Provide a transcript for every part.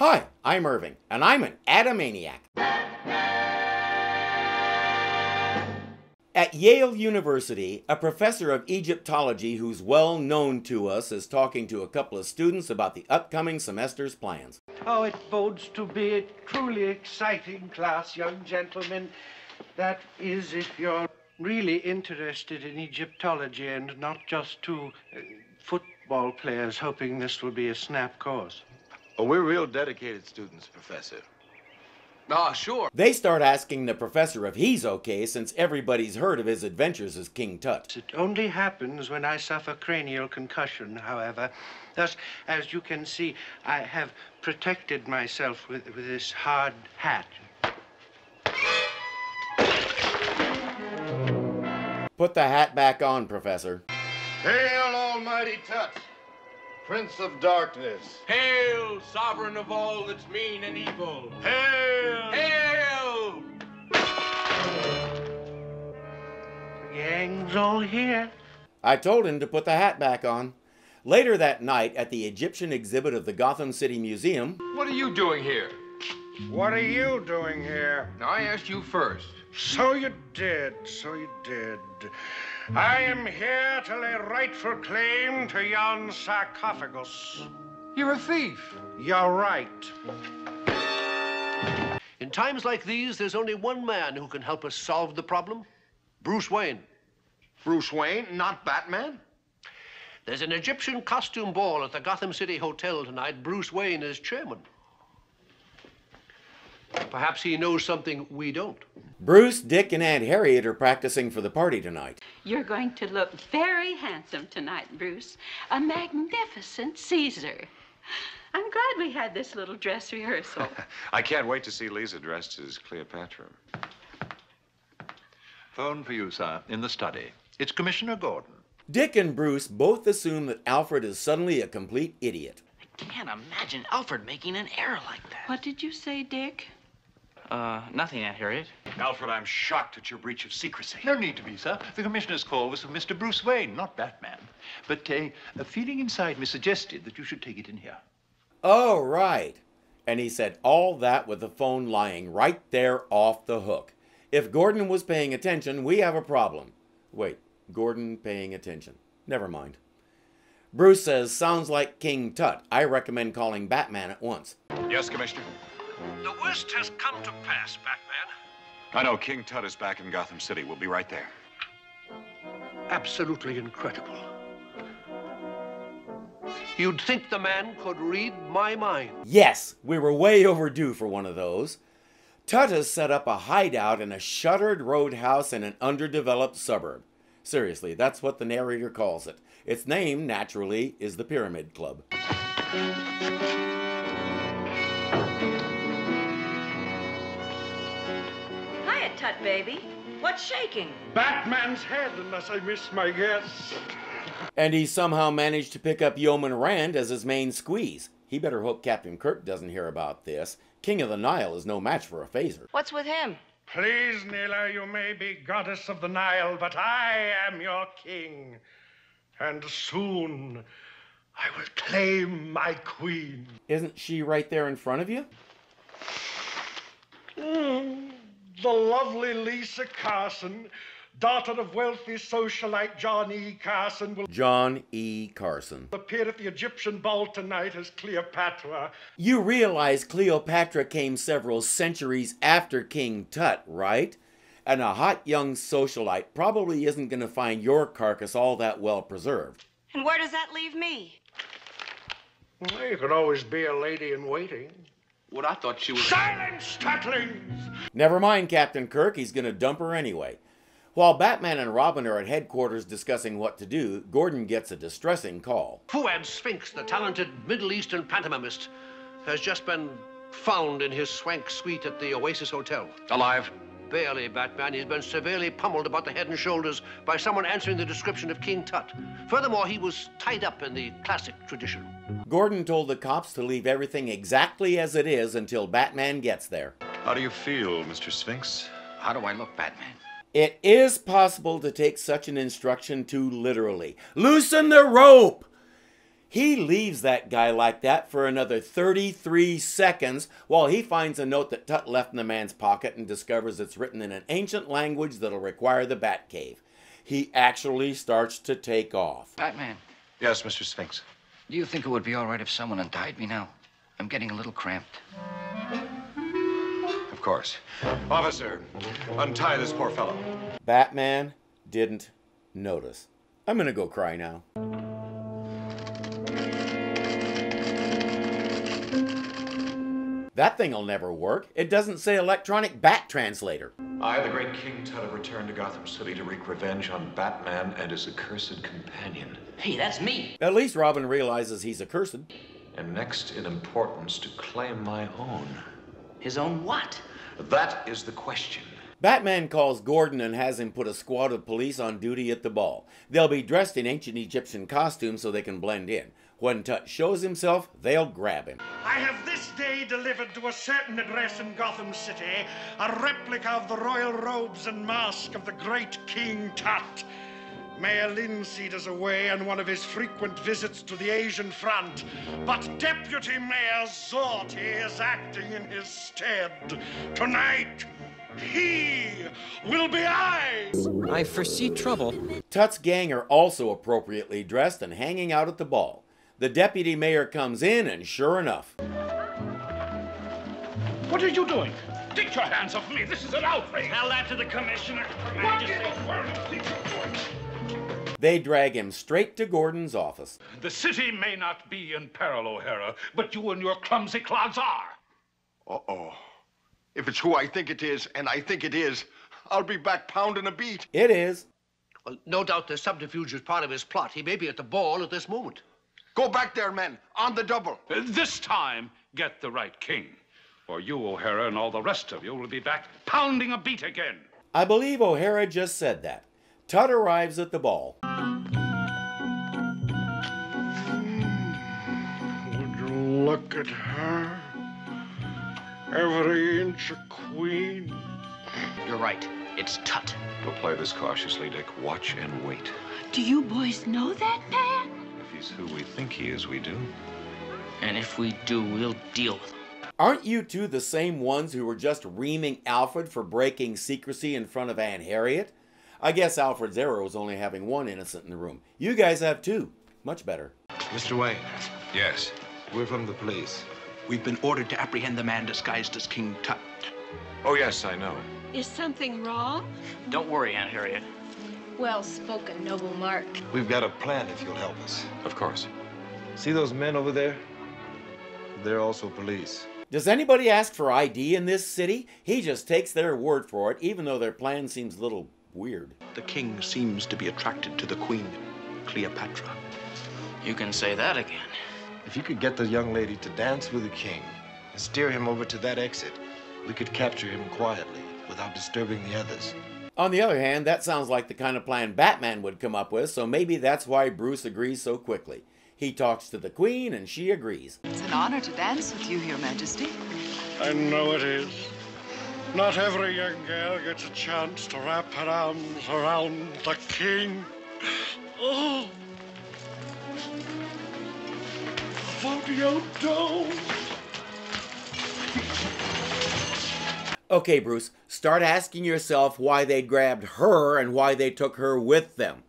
Hi, I'm Irving, and I'm an Adamaniac. At Yale University, a professor of Egyptology who's well known to us is talking to a couple of students about the upcoming semester's plans. Oh, it bodes to be a truly exciting class, young gentlemen. That is, if you're really interested in Egyptology and not just two football players hoping this will be a snap course. Oh, we're real dedicated students, Professor. Oh, sure. They start asking the professor if he's okay since everybody's heard of his adventures as King Tut. It only happens when I suffer cranial concussion, however. Thus, as you can see, I have protected myself with this hard hat. Put the hat back on, Professor. Hail, Almighty Tut, Prince of Darkness. Hail, sovereign of all that's mean and evil. Hail! Hail! The gang's all here. I told him to put the hat back on. Later that night, at the Egyptian exhibit of the Gotham City Museum... What are you doing here? What are you doing here? Now, I asked you first. So you did, so you did. I am here to lay rightful claim to yon sarcophagus. You're a thief. You're right. In times like these, there's only one man who can help us solve the problem. Bruce Wayne. Bruce Wayne, not Batman? There's an Egyptian costume ball at the Gotham City Hotel tonight. Bruce Wayne is chairman. Perhaps he knows something we don't. Bruce, Dick, and Aunt Harriet are practicing for the party tonight. You're going to look very handsome tonight, Bruce. A magnificent Caesar. I'm glad we had this little dress rehearsal. I can't wait to see Lisa dressed as Cleopatra. Phone for you, sir, in the study. It's Commissioner Gordon. Dick and Bruce both assume that Alfred is suddenly a complete idiot. I can't imagine Alfred making an error like that. What did you say, Dick? Nothing, Aunt Harriet. Alfred, I'm shocked at your breach of secrecy. No need to be, sir. The Commissioner's call was for Mr. Bruce Wayne, not Batman. But a feeling inside me suggested that you should take it in here. Oh, right. And he said all that with the phone lying right there off the hook. If Gordon was paying attention, we have a problem. Wait, Gordon paying attention. Never mind. Bruce says, sounds like King Tut. I recommend calling Batman at once. Yes, Commissioner? The worst has come to pass, Batman. I know. King Tut is back in Gotham City. We'll be right there. Absolutely incredible. You'd think the man could read my mind. Yes, we were way overdue for one of those. Tut has set up a hideout in a shuttered roadhouse in an underdeveloped suburb. Seriously, that's what the narrator calls it. Its name, naturally, is the Pyramid Club. Hiya, Tut, baby. What's shaking? Batman's head, unless I miss my guess. And he somehow managed to pick up Yeoman Rand as his main squeeze. He better hope Captain Kirk doesn't hear about this. King of the Nile is no match for a phaser. What's with him? Please, Neela, you may be goddess of the Nile, but I am your king. And soon I will claim my queen. Isn't she right there in front of you? The lovely Lisa Carson, daughter of wealthy socialite John E. Carson, will John E. Carson. appear at the Egyptian ball tonight as Cleopatra. You realize Cleopatra came several centuries after King Tut, right? And a hot young socialite probably isn't going to find your carcass all that well preserved. And where does that leave me? Well, you could always be a lady in waiting. What I thought she was... Silence, tatlings! Never mind, Captain Kirk, he's going to dump her anyway. While Batman and Robin are at headquarters discussing what to do, Gordon gets a distressing call. Fuad Sphinx, the talented Middle Eastern pantomimist, has just been found in his swank suite at the Oasis Hotel. Alive? Barely, Batman. He's been severely pummeled about the head and shoulders by someone answering the description of King Tut. Furthermore, he was tied up in the classic tradition. Gordon told the cops to leave everything exactly as it is until Batman gets there. How do you feel, Mr. Sphinx? How do I look, Batman? It is possible to take such an instruction too literally. Loosen the rope! He leaves that guy like that for another 33 seconds while he finds a note that Tut left in the man's pocket and discovers it's written in an ancient language that'll require the Batcave. He actually starts to take off. Batman. Yes, Mr. Sphinx. Do you think it would be all right if someone untied me now? I'm getting a little cramped. Of course. Officer, untie this poor fellow. Batman didn't notice. I'm gonna go cry now. That thing'll never work. It doesn't say electronic bat translator. I, the great King Tut, have returned to Gotham City to wreak revenge on Batman and his accursed companion. Hey, that's me. At least Robin realizes he's accursed. And next in importance, to claim my own. His own what? That is the question. Batman calls Gordon and has him put a squad of police on duty at the ball. They'll be dressed in ancient Egyptian costumes so they can blend in. When Tut shows himself, they'll grab him. I have this day delivered to a certain address in Gotham City a replica of the royal robes and mask of the great King Tut. Mayor Linseed is away on one of his frequent visits to the Asian front, but Deputy Mayor Zorty is acting in his stead. Tonight, he will be ours! I foresee trouble. Tut's gang are also appropriately dressed and hanging out at the ball. The deputy mayor comes in, and sure enough... What are you doing? Take your hands off me. This is an outrage. Tell that to the commissioner. What in the world do you do? They drag him straight to Gordon's office. The city may not be in peril, O'Hara, but you and your clumsy clods are. Uh-oh. If it's who I think it is, and I think it is, I'll be back pounding a beat. It is. Well, no doubt the subterfuge is part of his plot. He may be at the ball at this moment. Go back there, men, on the double. This time, get the right king. Or you, O'Hara, and all the rest of you will be back pounding a beat again. I believe O'Hara just said that. Tut arrives at the ball. Would you look at her? Every inch a queen. You're right. It's Tut. We'll play this cautiously, Dick. Watch and wait. Do you boys know that man? If he's who we think he is, we do. And if we do, we'll deal with him. Aren't you two the same ones who were just reaming Alfred for breaking secrecy in front of Aunt Harriet? I guess Alfred's error was only having one innocent in the room. You guys have two. Much better. Mr. Wayne, Yes. we're from the police. We've been ordered to apprehend the man disguised as King Tut. Oh, yes, I know. Is something wrong? Don't worry, Aunt Harriet. Well spoken, noble Mark. We've got a plan if you'll help us. Of course. See those men over there? They're also police. Does anybody ask for ID in this city? He just takes their word for it, even though their plan seems a little weird. The king seems to be attracted to the queen, Cleopatra. You can say that again. If you could get the young lady to dance with the king and steer him over to that exit, we could capture him quietly without disturbing the others. On the other hand, that sounds like the kind of plan Batman would come up with, so maybe that's why Bruce agrees so quickly. He talks to the Queen, and she agrees. It's an honor to dance with you, Your Majesty. I know it is. Not every young girl gets a chance to wrap her arms around the king. Oh! What do you do? Okay, Bruce, start asking yourself why they grabbed her and why they took her with them.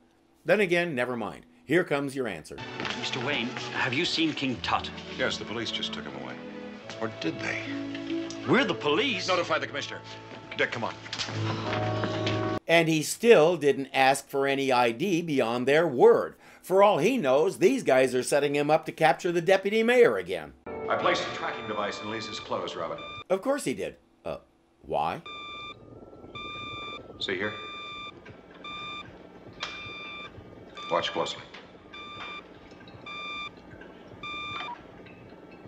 Then again, never mind. Here comes your answer. Mr. Wayne, have you seen King Tut? Yes, the police just took him away. Or did they? We're the police. Notify the commissioner. Dick, come on. And he still didn't ask for any ID beyond their word. For all he knows, these guys are setting him up to capture the deputy mayor again. I placed a tracking device in Lisa's clothes, Robin. Of course he did. Why? See here? Watch closely.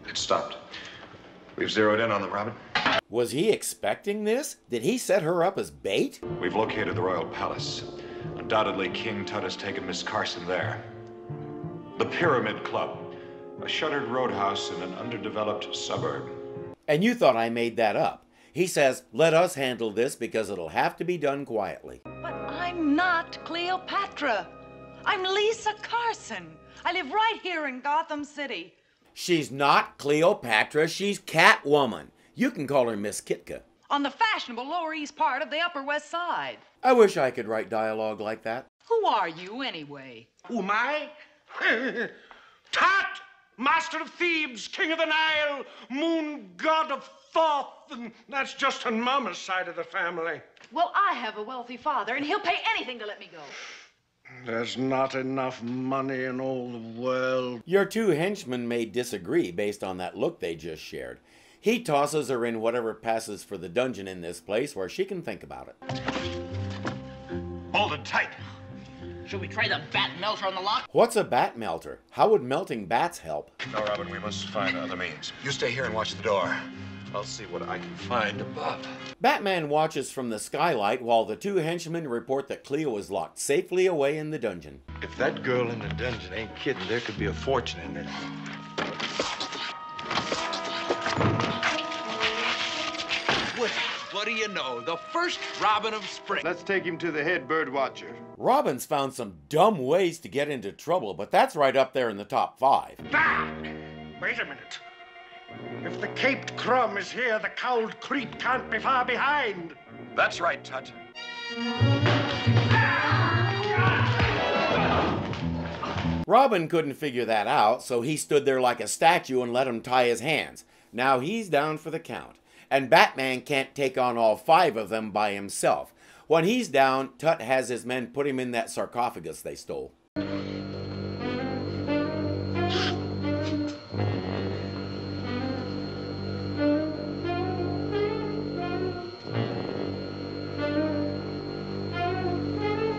It stopped. We've zeroed in on them, Robin. Was he expecting this? Did he set her up as bait? We've located the royal palace. Undoubtedly, King Tut has taken Miss Carson there. The Pyramid Club, a shuttered roadhouse in an underdeveloped suburb. And you thought I made that up. He says, let us handle this because it'll have to be done quietly. But I'm not Cleopatra. I'm Lisa Carson. I live right here in Gotham City. She's not Cleopatra, she's Catwoman. You can call her Miss Kitka. On the fashionable Lower East part of the Upper West Side. I wish I could write dialogue like that. Who are you, anyway? Who am I? Tut, master of Thebes, king of the Nile, moon god of Thoth, and that's just on Mama's side of the family. Well, I have a wealthy father, and he'll pay anything to let me go. There's not enough money in all the world. Your two henchmen may disagree based on that look they just shared. He tosses her in whatever passes for the dungeon in this place where she can think about it. Hold it tight. Should we try the bat melter on the lock? What's a bat melter? How would melting bats help? No, Robin, we must find other means. You stay here and watch the door. I'll see what I can find above. Batman watches from the skylight while the two henchmen report that Cleo is locked safely away in the dungeon. If that girl in the dungeon ain't kidding, there could be a fortune in there. What do you know? The first robin of spring. Let's take him to the head bird watcher. Robin's found some dumb ways to get into trouble, but that's right up there in the top 5. Back! Wait a minute. If the caped crumb is here, the cowled creep can't be far behind. That's right, Tut. Robin couldn't figure that out, so he stood there like a statue and let him tie his hands. Now he's down for the count. And Batman can't take on all 5 of them by himself. When he's down, Tut has his men put him in that sarcophagus they stole.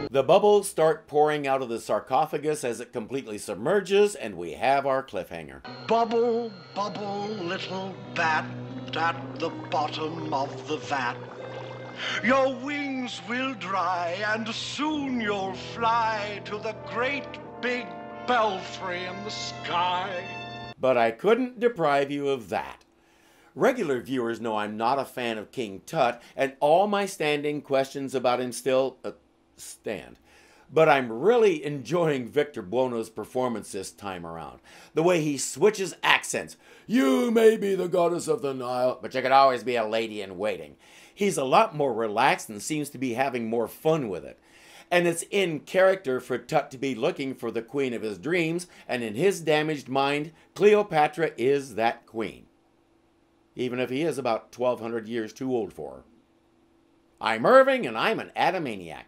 The bubbles start pouring out of the sarcophagus as it completely submerges, and we have our cliffhanger. Bubble, bubble, little bat at the bottom of the vat. Your wings will dry, and soon you'll fly to the great big belfry in the sky. But I couldn't deprive you of that. Regular viewers know I'm not a fan of King Tut, and all my standing questions about him still stand. But I'm really enjoying Victor Buono's performance this time around. The way he switches accents. You may be the goddess of the Nile, but you could always be a lady in waiting. He's a lot more relaxed and seems to be having more fun with it. And it's in character for Tut to be looking for the queen of his dreams, and in his damaged mind, Cleopatra is that queen. Even if he is about 1,200 years too old for her. I'm Irving, and I'm an Adamaniac.